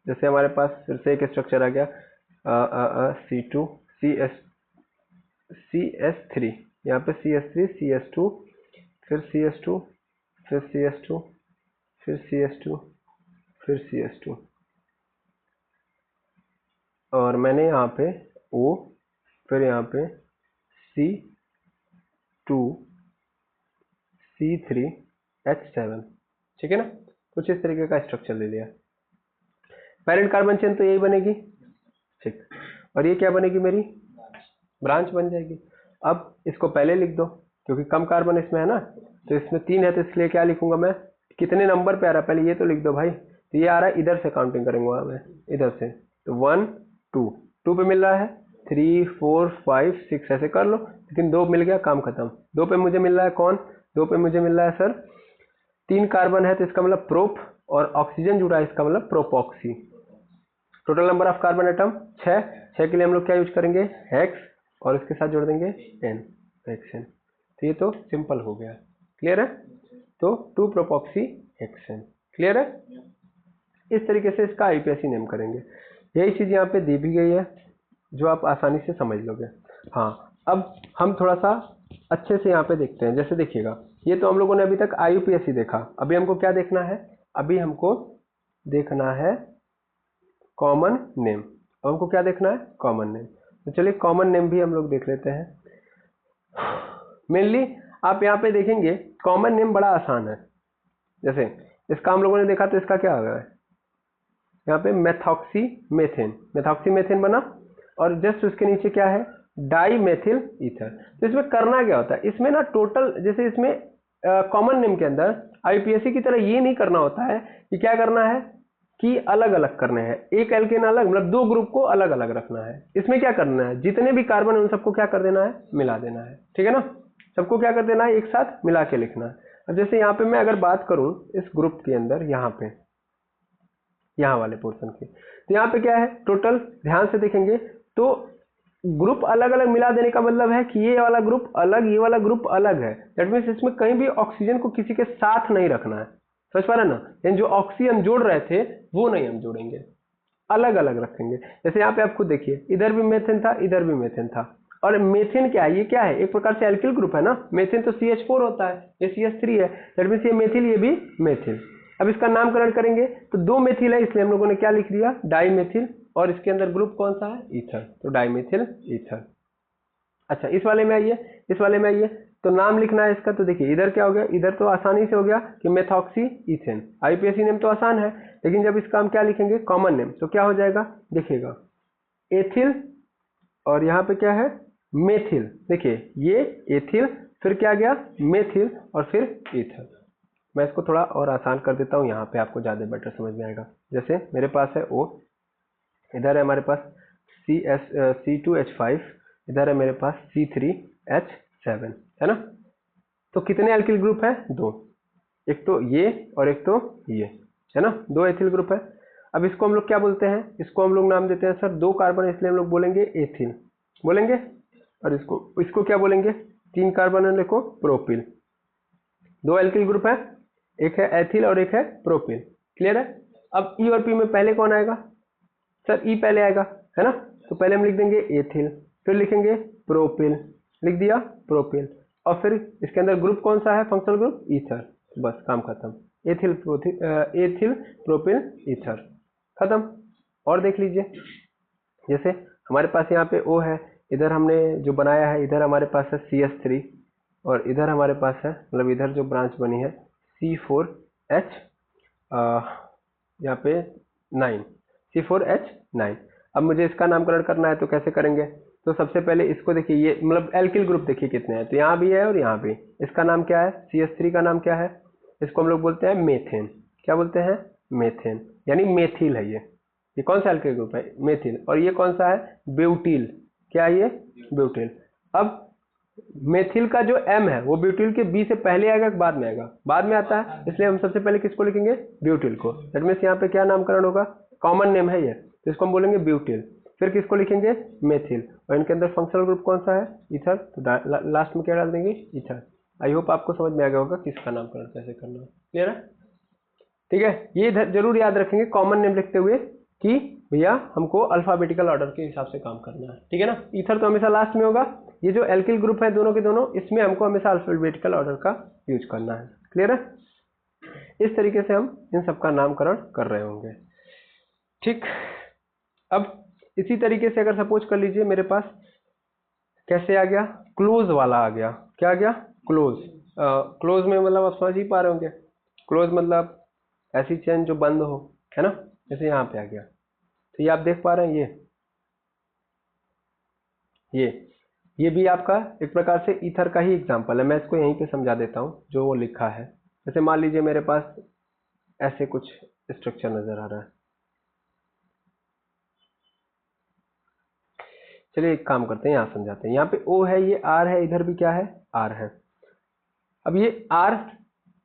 जैसे हमारे पास फिर से एक स्ट्रक्चर आ गया, C2 CS3, यहाँ पे CS3 CS2, फिर CS2, फिर CS2, फिर CS2, फिर CS2, और मैंने यहाँ पे O, फिर यहाँ पे C2 C3H7। ठीक है ना, कुछ इस तरीके का स्ट्रक्चर ले लिया। पेरेंट कार्बन चेन तो यही बनेगी, ठीक, और ये क्या बनेगी, मेरी ब्रांच बन जाएगी। अब इसको पहले लिख दो, क्योंकि कम कार्बन इसमें है ना, तो इसमें 3 है, तो इसलिए क्या लिखूंगा मैं, कितने नंबर पे आ रहा है, पहले ये तो लिख दो भाई, तो ये आ रहा है इधर से काउंटिंग करेंगे मैं, इधर से, तो 1 2 पे मिल रहा है, 3 4 5 6 ऐसे कर लो, लेकिन 2 मिल गया, काम खत्म। 2 पे मुझे मिल रहा है कौन, 2 पे मुझे मिल रहा है सर 3 कार्बन है, तो इसका मतलब प्रोप, और ऑक्सीजन जुड़ा है, इसका मतलब propoxy. Total number of carbon atom 6, 6 के लिए हम लोग क्या यूज करेंगे, हेक्स, और इसके साथ जोड़ देंगे एन, हेक्सेन। तो ये तो सिंपल हो गया, क्लियर है, तो 2 प्रोपॉक्सी हेक्सेन, क्लियर है। इस तरीके से इसका आईपीएससी नेम करेंगे। यही चीज यहाँ पे दी भी गई है, जो आप आसानी से समझ लोगे। हाँ, अब हम थोड़ा सा अच्छे से यहाँ पे देखते हैं। जैसे देखिएगा, ये तो हम लोगों ने अभी तक आईयूपीएससी देखा, अभी हमको क्या देखना है, अभी हमको देखना है कॉमन नेम। हमको क्या देखना है? Common name. तो चलिए कॉमन नेम भी हम लोग देख लेते हैं। मेनली आप यहाँ पे देखेंगे कॉमन नेम बड़ा आसान है। जैसे इसका हम लोगों ने देखा तो इसका क्या आ गया है, यहाँ पे मेथॉक्सीमेथेन, मेथॉक्सीमेथेन बना, और जस्ट उसके नीचे क्या है? Dimethyl ether. तो इसमें करना क्या होता है? इसमें ना टोटल, जैसे इसमें कॉमन नेम के अंदर आईपीएससी की तरह ये नहीं करना होता है कि क्या करना है कि अलग अलग करने हैं, एक एल्केन अलग, मतलब दो ग्रुप को अलग अलग रखना है। इसमें क्या करना है? जितने भी कार्बन है उन सबको क्या कर देना है? मिला देना है। ठीक है ना? सबको क्या कर देना है? एक साथ मिला के लिखना है। अब जैसे यहाँ पे मैं अगर बात करूं इस ग्रुप के अंदर, यहाँ पे यहाँ वाले पोर्शन की, तो यहाँ पे क्या है टोटल? ध्यान से देखेंगे तो ग्रुप अलग अलग मिला देने का मतलब है कि ये वाला ग्रुप अलग, ये वाला ग्रुप अलग है। दैट मीन्स इसमें कहीं भी ऑक्सीजन को किसी के साथ नहीं रखना है। समझ पा रहे ना? यानी जो ऑक्सीजन जोड़ रहे थे वो नहीं हम जोड़ेंगे, अलग अलग रखेंगे। जैसे यहाँ पे आप खुद देखिए, इधर भी मेथेन था, इधर भी मेथेन था। और मेथेन क्या है? ये क्या है? एक प्रकार से एल्किल ग्रुप है ना। मेथेन तो CH4 होता है, ये CH3 है। दैट मीन्स ये मेथिल, ये भी मेथिल। अब इसका नामकरण करेंगे तो दो मेथिल है, इसलिए हम लोगों ने क्या लिख दिया? डाईमेथिल। और इसके अंदर ग्रुप कौन सा है? ईथर, तो डाईमेथिल ईथर। अच्छा, इस वाले में आइए, इस वाले में आइए, तो नाम लिखना है इसका। तो देखिए इधर क्या हो गया? इधर तो आसानी से हो गया कि मेथॉक्सी ईथेन। आईपीएससी नेम तो आसान है, लेकिन जब इसका हम क्या लिखेंगे? कॉमन नेम, तो क्या हो जाएगा? देखिएगा एथिल, और यहाँ पे क्या है? मेथिल। देखिए ये एथिल, फिर क्या गया? मेथिल, और फिर ईथर। मैं इसको थोड़ा और आसान कर देता हूँ, यहाँ पे आपको ज़्यादा बेटर समझ में आएगा। जैसे मेरे पास है O, इधर है हमारे पास C2H5, इधर है मेरे पास C3H7, है ना? तो कितने एल्किल ग्रुप है? दो, एक तो ये और एक तो ये, है ना? दो एथिल ग्रुप है। अब इसको हम लोग क्या बोलते हैं? इसको हम लोग नाम देते हैं सर दो कार्बन, इसलिए हम लोग बोलेंगे एथिल बोलेंगे। और इसको क्या बोलेंगे? तीन कार्बन है, देखो प्रोपिल। दो एल्किल ग्रुप है, एक है एथिल और एक है प्रोपिल। क्लियर है? अब ई और पी में पहले कौन आएगा? सर ई पहले आएगा, है ना? तो पहले हम लिख देंगे एथिल, फिर लिखेंगे प्रोपिल, लिख दिया प्रोपिल, और फिर इसके अंदर ग्रुप कौन सा है? Functional group ether. बस काम खत्म, एथिल प्रोपिल ईथर, खत्म। और देख लीजिए, जैसे हमारे पास यहाँ पे O है, इधर हमने जो बनाया है, इधर हमारे पास है CH3, और इधर हमारे पास है, मतलब इधर जो ब्रांच बनी है C4H, यहाँ पे 9, C4H9। अब मुझे इसका नामकरण करना है, तो कैसे करेंगे? तो सबसे पहले इसको देखिए, ये मतलब एल्किल ग्रुप देखिए कितने हैं, तो यहाँ भी है और यहाँ भी। इसका नाम क्या है? CH3 का नाम क्या है? इसको हम लोग बोलते हैं मेथेन। क्या बोलते हैं? मेथेन, यानी मेथिल है ये कौन सा एल्किल ग्रुप है? मेथिल। और ये कौन सा है? ब्यूटिल। क्या है ये? ब्यूटिल। अब मेथिल का जो M है वो ब्यूटिल के B से पहले आएगा कि बाद में आएगा? बाद में आता है, इसलिए हम सबसे पहले किसको लिखेंगे? ब्यूटिल को। दैट मीन्स यहाँ पे क्या नामकरण होगा? कॉमन नेम है ये, तो इसको हम बोलेंगे ब्यूटिल। फिर किसको लिखेंगे? मेथिल। और इनके अंदर फंक्शनल ग्रुप कौन सा है? ईथर। तो लास्ट में क्या डाल देंगे? ईथर। आई होप आपको समझ में आ गया होगा किसका नामकरण कैसे करना है। क्लियर है? ठीक है, ये जरूर याद रखेंगे कॉमन नेम लिखते हुए कि भैया हमको अल्फाबेटिकल ऑर्डर के हिसाब से काम करना है। ठीक है ना? ईथर तो हमेशा लास्ट में होगा। ये जो एल्किल ग्रुप है दोनों के दोनों, इसमें हमको हमेशा अल्फाबेटिकल ऑर्डर का यूज करना है। क्लियर है? इस तरीके से हम इन सबका नामकरण कर रहे होंगे। ठीक, अब इसी तरीके से अगर सपोज कर लीजिए मेरे पास कैसे आ गया? क्लोज वाला आ गया। क्या आ गया? क्लोज। क्लोज में मतलब आप समझ ही पा रहे होंगे, क्लोज मतलब ऐसी चेन जो बंद हो, है ना? जैसे यहाँ पे आ गया, तो ये आप देख पा रहे हैं, ये भी आपका एक प्रकार से ईथर का ही एग्जांपल है। मैं इसको यहीं पे समझा देता हूँ जो वो लिखा है। जैसे मान लीजिए मेरे पास ऐसे कुछ स्ट्रक्चर नजर आ रहा है। चलिए एक काम करते हैं, यहाँ समझाते हैं। यहाँ पे O है, ये R है, इधर भी क्या है? R है। अब ये R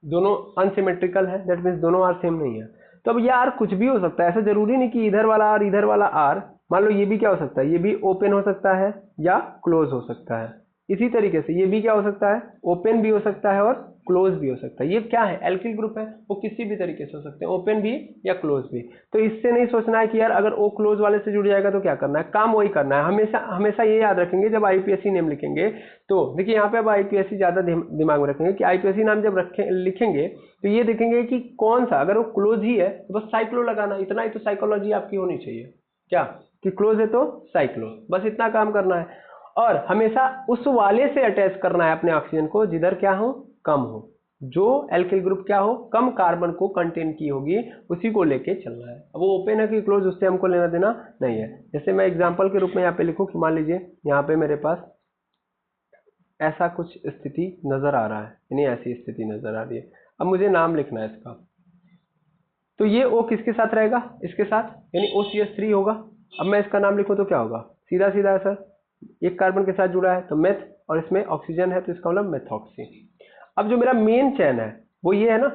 दोनों अनसिमेट्रिकल है, दैट मीन्स दोनों R सेम नहीं है। तो अब ये R कुछ भी हो सकता है, ऐसा जरूरी नहीं कि इधर वाला R इधर वाला R। मान लो ये भी क्या हो सकता है? ये भी ओपन हो सकता है या क्लोज हो सकता है। इसी तरीके से ये भी क्या हो सकता है, ओपन भी हो सकता है और क्लोज भी हो सकता है। ये क्या है, एल्किल ग्रुप है, वो किसी भी तरीके से हो सकते हैं, ओपन भी या क्लोज भी। तो इससे नहीं सोचना है कि यार अगर ओ क्लोज वाले से जुड़ जाएगा तो क्या करना है, काम वही करना है। हमेशा हमेशा ये याद रखेंगे जब आईपीएससी नेम लिखेंगे, तो देखिए यहाँ पे अब आईपीएससी ज्यादा दिमाग में रखेंगे कि आईपीएससी नाम जब लिखेंगे तो ये देखेंगे कि कौन सा, अगर वो क्लोज ही है तो बस साइक्लो लगाना, इतना ही तो साइकोलॉजी आपकी होनी चाहिए, क्या कि क्लोज है तो साइक्लो, बस इतना काम करना है। और हमेशा उस वाले से अटैच करना है अपने ऑक्सीजन को जिधर क्या हो, कम हो, जो एल्किल ग्रुप क्या हो, कम कार्बन को कंटेन की होगी, उसी को लेके चलना है। अब वो ओपन है कि क्लोज, उससे हमको लेना देना नहीं है। जैसे मैं एग्जांपल के रूप में यहाँ पे लिखूं कि मान लीजिए यहाँ पे मेरे पास ऐसा कुछ स्थिति नजर आ रहा है, यानी ऐसी स्थिति नजर आ रही है। अब मुझे नाम लिखना है इसका, तो ये O किसके साथ रहेगा, इसके साथ, यानी OCH3 होगा। अब मैं इसका नाम लिखूं तो क्या होगा, सीधा सीधा है सर, एक कार्बन के साथ जुड़ा है तो मेथ, और इसमें ऑक्सीजन है तो इसका मतलब मेथॉक्सी। अब जो मेरा मेन चैन है वो ये है ना,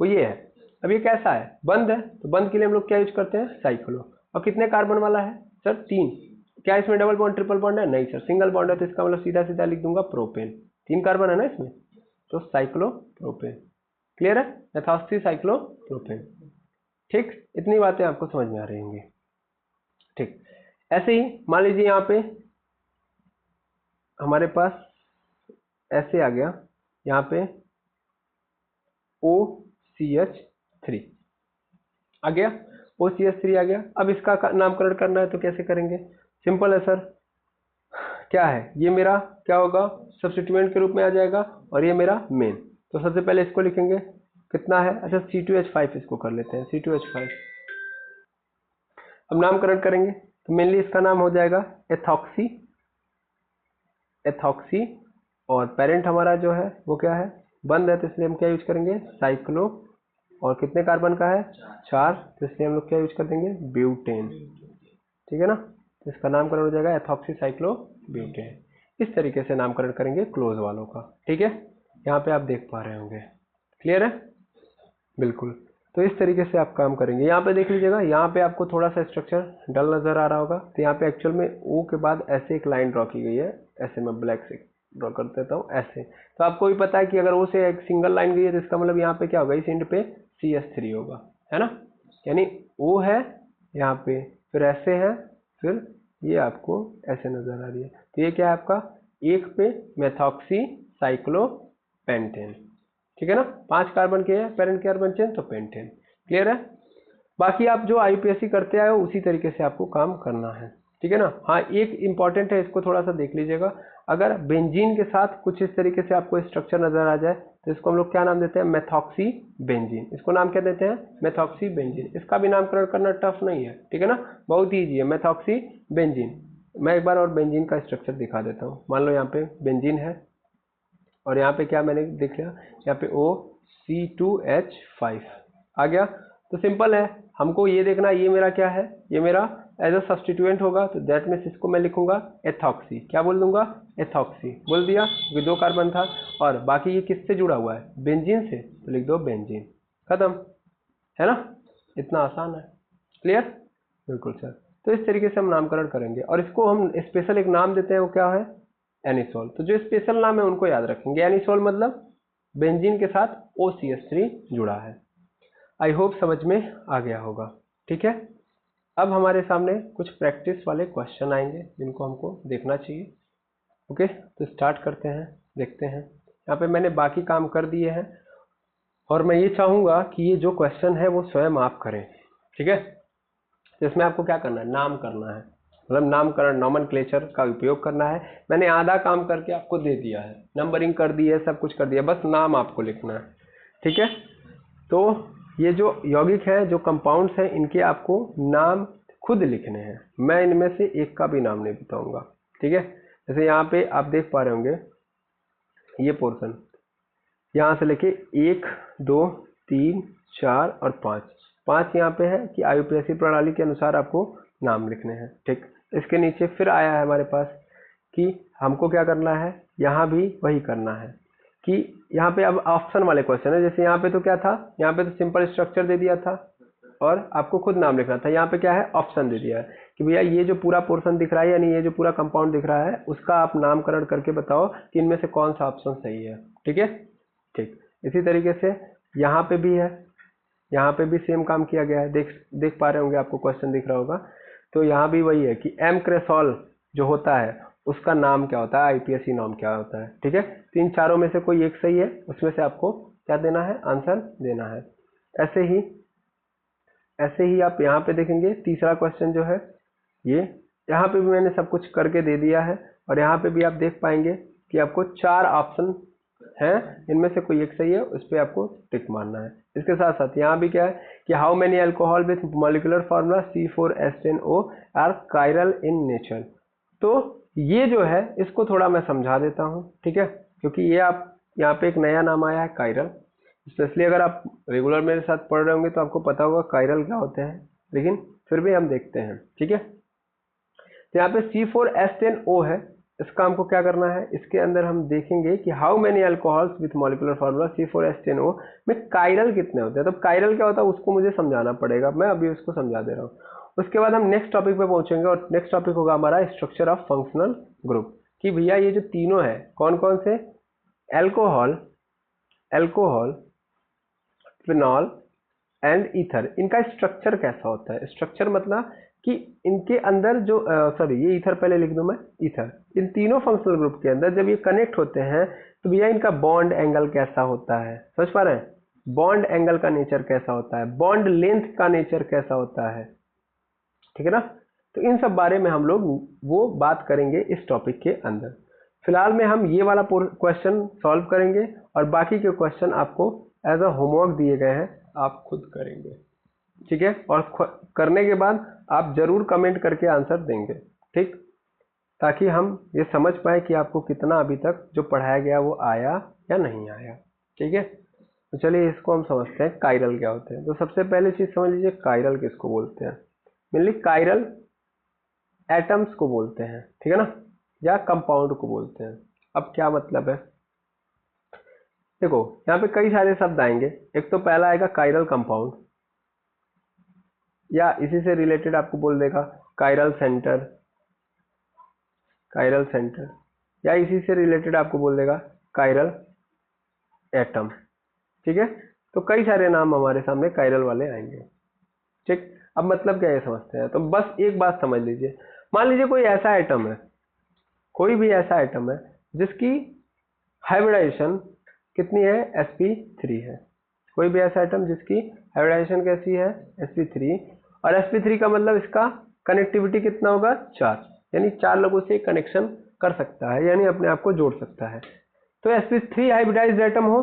वो ये है। अब ये कैसा है, बंद है, तो बंद के लिए हम लोग क्या यूज करते हैं, साइक्लो। और कितने कार्बन वाला है सर, 3। क्या इसमें डबल बॉन्ड ट्रिपल बॉन्ड है, नहीं सर, सिंगल बॉन्ड है, तो इसका मतलब सीधा सीधा लिख दूंगा प्रोपेन। 3 कार्बन है ना इसमें, तो साइक्लो प्रोपेन। क्लियर है, मेथॉक्सी साइक्लो प्रोपेन। ठीक, इतनी बातें आपको समझ में आ रही होंगी। ठीक, ऐसे ही मान लीजिए यहाँ पे हमारे पास ऐसे आ गया, यहाँ पे OCH3 आ गया, OCH3 आ गया। अब इसका नामकरण करना है तो कैसे करेंगे, सिंपल है सर, क्या है ये मेरा क्या होगा, सब्स्टिट्यूएंट के रूप में आ जाएगा, और ये मेरा मेन। तो सबसे पहले इसको लिखेंगे, कितना है, अच्छा C2H5 इसको कर लेते हैं, C2H5। अब नामकरण करेंगे तो मेनली इसका नाम हो जाएगा एथॉक्सी, एथॉक्सी, और पेरेंट हमारा जो है वो क्या है, बंद है, तो इसलिए हम क्या यूज करेंगे, साइक्लो, और कितने कार्बन का है, 4, तो इसलिए हम लोग क्या यूज कर देंगे, ब्यूटेन। ठीक है ना, तो इसका नामकरण हो जाएगा एथॉक्सी साइक्लो ब्यूटेन। इस तरीके से नामकरण करेंगे क्लोज वालों का। ठीक है, यहाँ पे आप देख पा रहे होंगे, क्लियर है, बिल्कुल। तो इस तरीके से आप काम करेंगे। यहाँ पे देख लीजिएगा, यहाँ पे आपको थोड़ा सा स्ट्रक्चर डल नजर आ रहा होगा, तो यहाँ पे एक्चुअल में O के बाद ऐसे एक लाइन ड्रॉ की गई है, ऐसे मैं ब्लैक से ड्रॉ कर देता हूँ ऐसे। तो आपको भी पता है कि अगर O से एक सिंगल लाइन गई है तो इसका मतलब यहाँ पे क्या होगा, इस एंड पे CH3 होगा, है ना, यानी O है यहाँ पे, फिर ऐसे है, फिर ये आपको ऐसे नजर आ रही है, तो ये क्या है आपका, एक पे मेथॉक्सी साइक्लो पेंटेन। ठीक है ना, 5 कार्बन के हैं पेरेंट कार्बन चेन, तो पेंटेन। क्लियर है, बाकी आप जो आईपीएससी करते आए हो उसी तरीके से आपको काम करना है। ठीक है ना, हाँ एक इंपॉर्टेंट है, इसको थोड़ा सा देख लीजिएगा, अगर बेंजीन के साथ कुछ इस तरीके से आपको स्ट्रक्चर नजर आ जाए तो इसको हम लोग क्या नाम देते हैं, मेथॉक्सी बेंजीन। इसको नाम क्या देते हैं, मेथॉक्सी बेंजीन। इसका भी नामकरण करना टफ नहीं है, ठीक है ना, बहुत ईजी है, मेथॉक्सी बेंजीन। मैं एक बार और बेंजीन का स्ट्रक्चर दिखा देता हूँ। मान लो यहाँ पे बेंजीन है, और यहाँ पे क्या मैंने देख लिया, यहाँ पे OC2H5 आ गया। तो सिंपल है, हमको ये देखना ये मेरा क्या है, ये मेरा एज अ सब्स्टिट्यूएंट होगा, तो दैट मीन्स इसको मैं लिखूंगा एथॉक्सी। क्या बोल दूंगा, एथॉक्सी बोल दिया, क्योंकि 2 कार्बन था, और बाकी ये किससे जुड़ा हुआ है, बेंजीन से, तो लिख दो बेंजीन, खत्म, है ना, इतना आसान है। क्लियर, बिल्कुल सर। तो इस तरीके से हम नामकरण करेंगे, और इसको हम स्पेशल एक नाम देते हैं, वो क्या है, एनिसोल। तो जो स्पेशल नाम है उनको याद रखेंगे, एनिसोल मतलब बेंजीन के साथ OCH3 जुड़ा है। आई होप समझ में आ गया होगा। ठीक है, अब हमारे सामने कुछ प्रैक्टिस वाले क्वेश्चन आएंगे जिनको हमको देखना चाहिए। ओके, तो स्टार्ट करते हैं, देखते हैं। यहाँ पे मैंने बाकी काम कर दिए हैं, और मैं ये चाहूंगा कि ये जो क्वेश्चन है वो स्वयं आप करें। ठीक है, तो इसमें आपको क्या करना है, नाम करना है, मतलब नामकरण नॉमेनक्लेचर का उपयोग करना है। मैंने आधा काम करके आपको दे दिया है, नंबरिंग कर दी है, सब कुछ कर दिया, बस नाम आपको लिखना है। ठीक है, तो ये जो यौगिक है, जो कंपाउंड्स हैं, इनके आपको नाम खुद लिखने हैं, मैं इनमें से एक का भी नाम नहीं बताऊंगा। ठीक है, जैसे यहाँ पे आप देख पा रहे होंगे ये पोर्शन, यहाँ से लेके 1 2 3 4 और 5 यहाँ पे है कि आईयूपीएसी प्रणाली के अनुसार आपको नाम लिखने हैं। ठीक, इसके नीचे फिर आया है हमारे पास कि हमको क्या करना है, यहाँ भी वही करना है कि यहाँ पे अब ऑप्शन वाले क्वेश्चन है। जैसे यहाँ पे तो क्या था, यहाँ पे तो सिंपल स्ट्रक्चर दे दिया था और आपको खुद नाम लिखना था, यहाँ पे क्या है, ऑप्शन दे दिया है कि भैया ये जो पूरा पोर्शन दिख रहा है यानी ये जो पूरा कंपाउंड दिख रहा है उसका आप नामकरण करके बताओ कि इनमें से कौन सा ऑप्शन सही है। ठीक है, ठीक। इसी तरीके से यहाँ पे भी है, यहाँ पे भी सेम काम किया गया है। देख पा रहे होंगे, आपको क्वेश्चन दिख रहा होगा। तो यहाँ भी वही है कि एम क्रेसॉल जो होता है उसका नाम क्या होता है, आईपीएससी नाम क्या होता है। ठीक है, तो इन चारों में से कोई एक सही है, उसमें से आपको क्या देना है, आंसर देना है। ऐसे ही आप यहाँ पे देखेंगे तीसरा क्वेश्चन जो है ये, यहाँ पे भी मैंने सब कुछ करके दे दिया है और यहाँ पे भी आप देख पाएंगे कि आपको 4 ऑप्शन हैं, इनमें से कोई एक सही है, उस पर आपको टिक मारना है। इसके साथ साथ यहाँ भी क्या है कि how many alcohol with molecular formula C4H10O are chiral in nature. तो ये जो है इसको थोड़ा मैं समझा देता हूँ। ठीक है, क्योंकि ये आप यहाँ पे एक नया नाम आया है कायरल, स्पेशली अगर आप रेगुलर मेरे साथ पढ़ रहे होंगे तो आपको पता होगा कायरल क्या होते हैं, लेकिन फिर भी हम देखते हैं। ठीक है, तो यहाँ पे C4H10O है, इसका हमको क्या करना है, इसके अंदर हम देखेंगे कि how many alcohols with molecular formula C4H10O में कायरल कितने होते हैं। तो कायरल क्या होता है उसको मुझे समझाना पड़ेगा, मैं अभी उसको समझा दे रहा हूँ। उसके बाद हम नेक्स्ट टॉपिक पे पहुंचेंगे और नेक्स्ट टॉपिक होगा हमारा स्ट्रक्चर ऑफ फंक्शनल ग्रुप, कि भैया ये जो तीनों है कौन कौन से, अल्कोहल, फिनॉल एंड ईथर, इनका स्ट्रक्चर कैसा होता है। स्ट्रक्चर मतलब कि इनके अंदर जो ये ईथर पहले लिख दूं मैं, ईथर, इन तीनों फंक्शनल ग्रुप के अंदर जब ये कनेक्ट होते हैं तो भैया इनका बॉन्ड एंगल कैसा होता है, समझ पा रहे हैं, बॉन्ड एंगल का नेचर कैसा होता है, बॉन्ड लेंथ का नेचर कैसा होता है। ठीक है ना, तो इन सब बारे में हम लोग वो बात करेंगे इस टॉपिक के अंदर। फिलहाल में हम ये वाला क्वेश्चन सॉल्व करेंगे और बाकी के क्वेश्चन आपको एज अ होमवर्क दिए गए हैं, आप खुद करेंगे। ठीक है, और करने के बाद आप जरूर कमेंट करके आंसर देंगे। ठीक, ताकि हम ये समझ पाए कि आपको कितना अभी तक जो पढ़ाया गया वो आया या नहीं आया। ठीक है, तो चलिए इसको हम समझते हैं कायरल क्या होते हैं। तो सबसे पहले चीज समझ लीजिए कायरल किसको बोलते हैं। मेनली कायरल एटम्स को बोलते हैं, ठीक है ना, या कंपाउंड को बोलते हैं। अब क्या मतलब है, देखो यहाँ पे कई सारे शब्द आएंगे। एक तो पहला आएगा कायरल कंपाउंड, या इसी से रिलेटेड आपको बोल देगा कायरल सेंटर, या इसी से रिलेटेड आपको बोल देगा कायरल एटम। ठीक है, तो कई सारे नाम हमारे सामने कायरल वाले आएंगे। ठीक, अब मतलब क्या ये समझते हैं। तो बस एक बात समझ लीजिए, मान लीजिए कोई ऐसा एटम है, कोई भी ऐसा एटम है जिसकी हाइब्रिडाइजेशन कितनी है, sp3 है। कोई भी ऐसा एटम जिसकी हाइब्रिडाइजेशन कैसी है, sp3, और sp3 का मतलब इसका कनेक्टिविटी कितना होगा, 4, यानी 4 लोगों से कनेक्शन कर सकता है, यानी अपने आप को जोड़ सकता है। तो sp3 हाइब्रिडाइज्ड एटम हो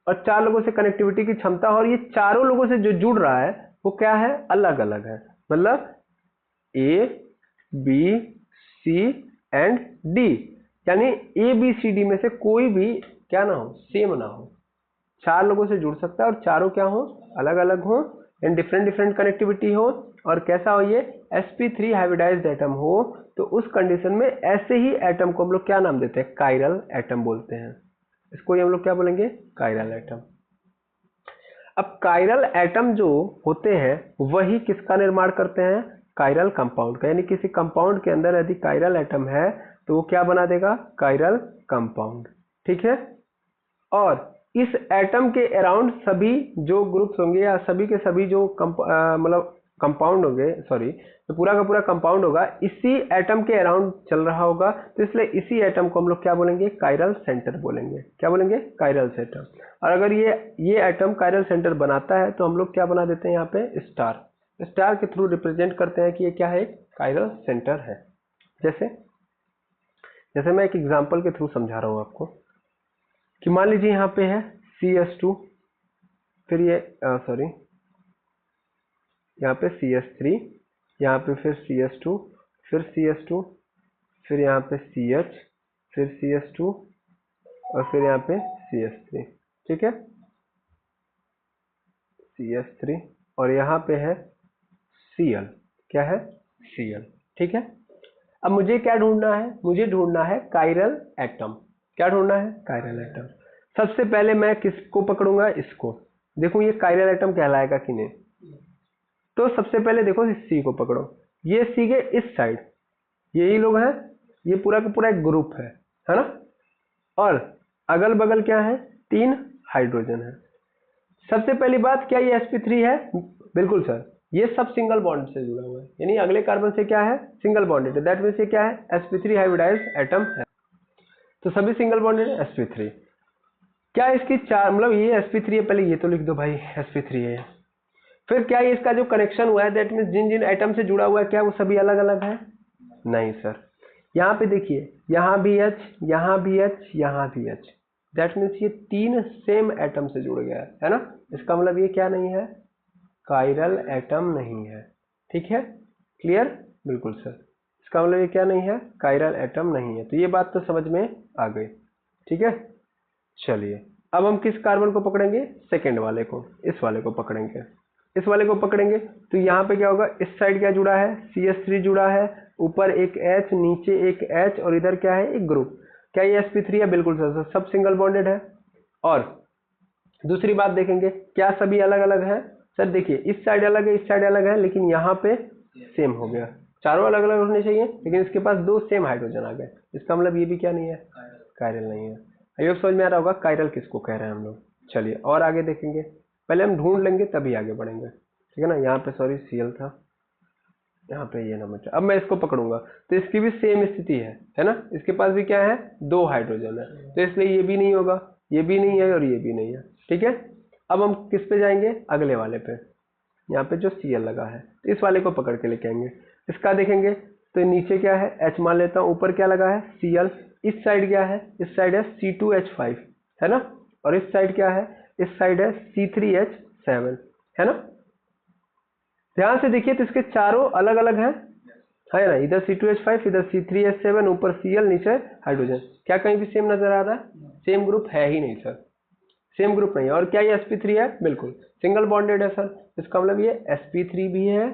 और 4 लोगों से कनेक्टिविटी की क्षमता हो, और ये चारों लोगों से जो जुड़ रहा है वो क्या है, अलग अलग है। मतलब A, B, C and D, यानी ABCD में से कोई भी क्या ना हो, सेम ना हो। 4 लोगों से जुड़ सकता है और चारों क्या हो, अलग अलग हो, एंड डिफरेंट कनेक्टिविटी हो, और कैसा हो, ये sp3 हाइब्रिडाइज्ड एटम हो। तो उस कंडीशन में ऐसे ही एटम को हम लोग क्या नाम देते हैं, कायरल एटम बोलते हैं। इसको ही हम लोग क्या बोलेंगे, कायरल एटम। अब कायरल एटम जो होते हैं वही किसका निर्माण करते हैं, कायरल कंपाउंड का। यानी किसी कंपाउंड के अंदर यदि कायरल एटम है तो वो क्या बना देगा, कायरल कंपाउंड। ठीक है, और इस एटम के अराउंड सभी जो ग्रुप्स होंगे या सभी के सभी जो मतलब कंपाउंड होंगे, सॉरी, तो पूरा का पूरा कंपाउंड होगा इसी एटम के अराउंड चल रहा होगा। तो इसलिए इसी एटम को हम लोग क्या बोलेंगे, कायरल सेंटर बोलेंगे। क्या बोलेंगे, कायरल सेंटर। और अगर ये एटम कायरल सेंटर बनाता है तो हम लोग क्या बना देते हैं, यहाँ पे स्टार के थ्रू रिप्रेजेंट करते हैं कि ये क्या है, कायरल सेंटर है। जैसे मैं एक एग्जांपल के थ्रू समझा रहा हूँ आपको, कि मान लीजिए यहाँ पे है CS2, फिर ये यहाँ पे CS3, यहाँ पे फिर CS2, फिर CS2, फिर यहाँ पे CH, फिर CS2, और फिर यहाँ पे CS3। ठीक है, CS3, और यहाँ पे है Cl, क्या है, Cl। ठीक है, अब मुझे क्या ढूंढना है, मुझे ढूंढना है कायरल एटम। क्या ढूंढना है, कायरल एटम। सबसे पहले मैं किसको पकड़ूंगा, इसको, देखूं ये कायरल एटम कहलाएगा कि नहीं। तो सबसे पहले देखो इस C को पकड़ो, ये सी के इस साइड यही लोग हैं, ये पूरा का पूरा एक ग्रुप है ना। और अगल बगल क्या है, 3 हाइड्रोजन है। सबसे पहली बात, क्या ये sp3 है? बिल्कुल सर, ये सब सिंगल बॉन्ड से जुड़ा हुआ है, यानी अगले कार्बन से क्या है, सिंगल बॉन्डेड है। दैट मीन्स ये क्या है, sp3 हाइब्रिडाइज्ड एटम है। तो सभी सिंगल बॉन्डेड है, sp3। क्या इसकी चार, मतलब ये sp3 है, पहले ये तो लिख दो भाई sp3 है। फिर क्या ये इसका जो कनेक्शन हुआ है, दैट मीन्स जिन जिन एटम से जुड़ा हुआ है, क्या वो सभी अलग अलग है? नहीं सर, यहाँ पे देखिए, यहाँ भी H, यहाँ भी H, यहाँ भी H, दैट मीन्स ये 3 सेम एटम से जुड़ गया है ना। इसका मतलब ये क्या नहीं है, कायरल एटम नहीं है। ठीक है, क्लियर? बिल्कुल सर, इसका मतलब ये क्या नहीं है, कायरल एटम नहीं है। तो ये बात तो समझ में आ गई। ठीक है, चलिए अब हम किस कार्बन को पकड़ेंगे, सेकेंड वाले को, इस वाले को पकड़ेंगे। इस वाले को पकड़ेंगे तो यहाँ पे क्या होगा, इस साइड क्या जुड़ा है, CH3 जुड़ा है, ऊपर एक H, नीचे एक H, और इधर क्या है, एक ग्रुप। क्या ये sp3 है? बिल्कुल सर, सब सिंगल बॉन्डेड है। और दूसरी बात देखेंगे, क्या सभी अलग अलग है? सर देखिए, इस साइड अलग है, इस साइड अलग है, लेकिन यहाँ पे सेम हो गया। चारों अलग अलग होने चाहिए, लेकिन इसके पास 2 सेम हाइड्रोजन आ गए। इसका मतलब ये भी क्या नहीं है, कायरल नहीं है। आई समझ में आ रहा होगा कायरल किसको कह रहे हैं हम लोग। चलिए और आगे देखेंगे, पहले हम ढूंढ लेंगे तभी आगे बढ़ेंगे। ठीक है ना, यहाँ पे सॉरी Cl था, यहाँ पे ये नंबर। अब मैं इसको पकड़ूंगा तो इसकी भी सेम स्थिति है ना। इसके पास भी क्या है, 2 हाइड्रोजन है, तो इसलिए ये भी नहीं होगा, ये भी नहीं है और ये भी नहीं है। ठीक है, अब हम किस पे जाएंगे, अगले वाले पे, यहाँ पे जो Cl लगा है, तो इस वाले को पकड़ के लेके आएंगे। इसका देखेंगे तो नीचे क्या है, H मान लेता हूँ, ऊपर क्या लगा है, Cl। इस साइड क्या है, इस साइड है C2H5 है ना, और इस साइड क्या है, इस साइड है C3H7 है ना। ध्यान से देखिए तो इसके चारों अलग अलग हैं, है ना, इधर C2H5, इधर C3H7, ऊपर Cl, नीचे हाइड्रोजन। क्या कहीं भी सेम नजर आ रहा है? सेम ग्रुप है ही नहीं सर, सेम ग्रुप नहीं है। और क्या ये sp3 है? बिल्कुल सिंगल बॉन्डेड है सर। इसका मतलब ये sp3 भी है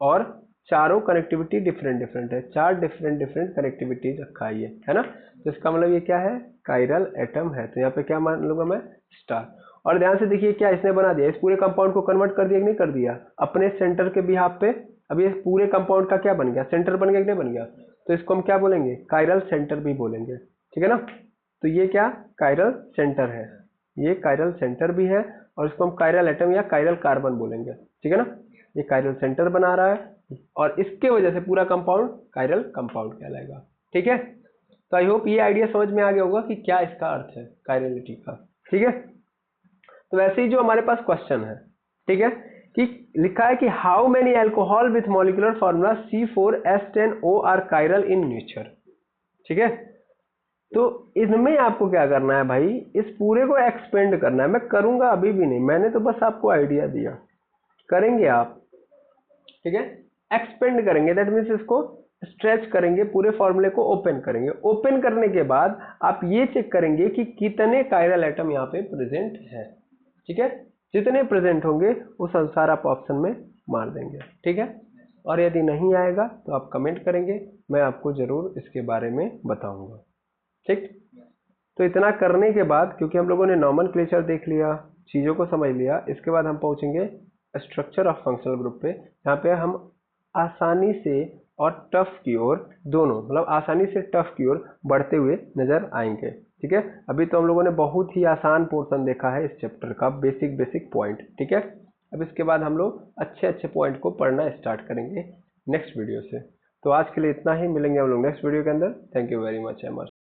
और चारों कनेक्टिविटी डिफरेंट डिफरेंट है, 4 डिफरेंट डिफरेंट कनेक्टिविटी रखा है ना। तो इसका मतलब ये क्या है, कायरल एटम है। तो यहाँ पे क्या मान लूंगा मैं, स्टार। और ध्यान से देखिए क्या इसने बना दिया, इस पूरे कंपाउंड को कन्वर्ट कर दिया कि नहीं कर दिया, अपने सेंटर के बिहाफ पे। अब ये पूरे कंपाउंड का क्या बन गया, सेंटर बन गया कि नहीं बन गया। तो इसको हम क्या बोलेंगे, कायरल सेंटर भी बोलेंगे। ठीक है ना, तो ये क्या, कायरल सेंटर है, ये कायरल सेंटर भी है, और इसको हम कायरल एटम या कायरल कार्बन बोलेंगे। ठीक है ना, ये कायरल सेंटर बना रहा है और इसके वजह से पूरा कंपाउंड कायरल कंपाउंड कहलाएगा। ठीक है, तो आई होप ये आइडिया समझ में आ गया होगा कि क्या इसका अर्थ है कायरलिटी का। ठीक है, तो वैसे ही जो हमारे पास क्वेश्चन है, ठीक है, कि लिखा है कि how many alcohol with molecular formula C4H10O are chiral in nature. ठीक है, तो इसमें आपको क्या करना है भाई, इस पूरे को एक्सपेंड करना है। मैं करूंगा अभी भी नहीं, मैंने तो बस आपको आइडिया दिया, करेंगे आप। ठीक है, एक्सपेंड करेंगे, दैट मीन्स इसको स्ट्रेच करेंगे, पूरे फॉर्मूले को ओपन करेंगे। ओपन करने के बाद आप ये चेक करेंगे कि कितने कायरल एटम यहाँ पे प्रेजेंट है। ठीक है, जितने प्रेजेंट होंगे उस अनुसार आप ऑप्शन में मार देंगे। ठीक है, और यदि नहीं आएगा तो आप कमेंट करेंगे, मैं आपको जरूर इसके बारे में बताऊंगा। ठीक, तो इतना करने के बाद, क्योंकि हम लोगों ने नॉमेनक्लेचर देख लिया, चीज़ों को समझ लिया, इसके बाद हम पहुंचेंगे स्ट्रक्चर ऑफ फंक्शनल ग्रुप पे। यहाँ पे हम आसानी से और टफ की ओर, दोनों मतलब आसानी से टफ की ओर बढ़ते हुए नजर आएंगे। ठीक है, अभी तो हम लोगों ने बहुत ही आसान पोर्शन देखा है इस चैप्टर का, बेसिक बेसिक पॉइंट। ठीक है, अब इसके बाद हम लोग अच्छे अच्छे पॉइंट को पढ़ना स्टार्ट करेंगे नेक्स्ट वीडियो से। तो आज के लिए इतना ही, मिलेंगे हम लोग नेक्स्ट वीडियो के अंदर। Thank you very much.